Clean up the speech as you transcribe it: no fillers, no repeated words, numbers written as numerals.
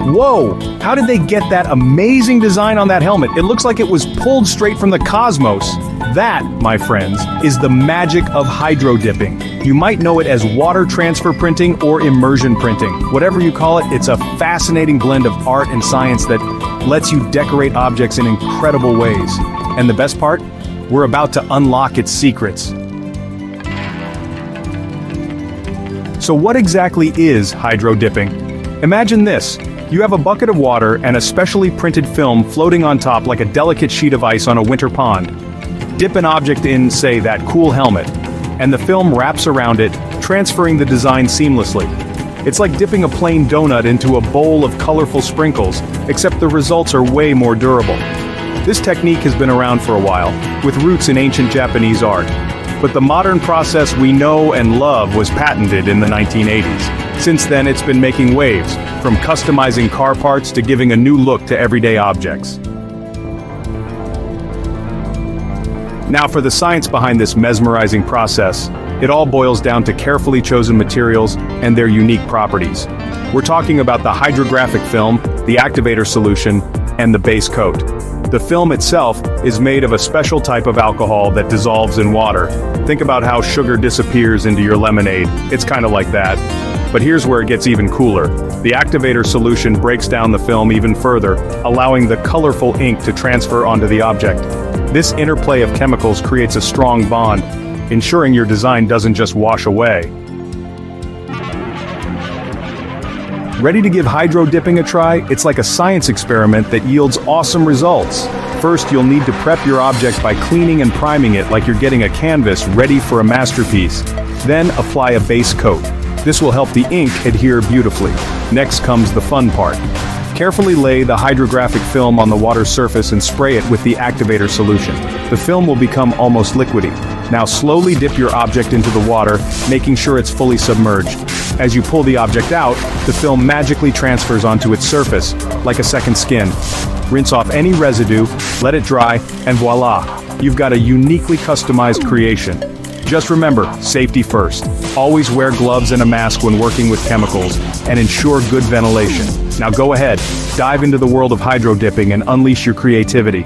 Whoa! How did they get that amazing design on that helmet? It looks like it was pulled straight from the cosmos. That, my friends, is the magic of hydrodipping. You might know it as water transfer printing or immersion printing. Whatever you call it, it's a fascinating blend of art and science that lets you decorate objects in incredible ways. And the best part? We're about to unlock its secrets. So what exactly is hydrodipping? Imagine this. You have a bucket of water and a specially printed film floating on top like a delicate sheet of ice on a winter pond. Dip an object in, say, that cool helmet, and the film wraps around it, transferring the design seamlessly. It's like dipping a plain donut into a bowl of colorful sprinkles, except the results are way more durable. This technique has been around for a while, with roots in ancient Japanese art. But the modern process we know and love was patented in the 1980s. Since then, it's been making waves, from customizing car parts to giving a new look to everyday objects. Now for the science behind this mesmerizing process, it all boils down to carefully chosen materials and their unique properties. We're talking about the hydrographic film, the activator solution, and the base coat. The film itself is made of a special type of alcohol that dissolves in water. Think about how sugar disappears into your lemonade. It's kind of like that. But here's where it gets even cooler. The activator solution breaks down the film even further, allowing the colorful ink to transfer onto the object. This interplay of chemicals creates a strong bond, ensuring your design doesn't just wash away. Ready to give hydrodipping a try? It's like a science experiment that yields awesome results. First, you'll need to prep your object by cleaning and priming it like you're getting a canvas ready for a masterpiece. Then apply a base coat. This will help the ink adhere beautifully. Next comes the fun part. Carefully lay the hydrographic film on the water surface and spray it with the activator solution. The film will become almost liquidy. Now slowly dip your object into the water, making sure it's fully submerged. As you pull the object out, the film magically transfers onto its surface, like a second skin. Rinse off any residue, let it dry, and voila! You've got a uniquely customized creation. Just remember, safety first. Always wear gloves and a mask when working with chemicals, and ensure good ventilation. Now go ahead, dive into the world of hydrodipping and unleash your creativity.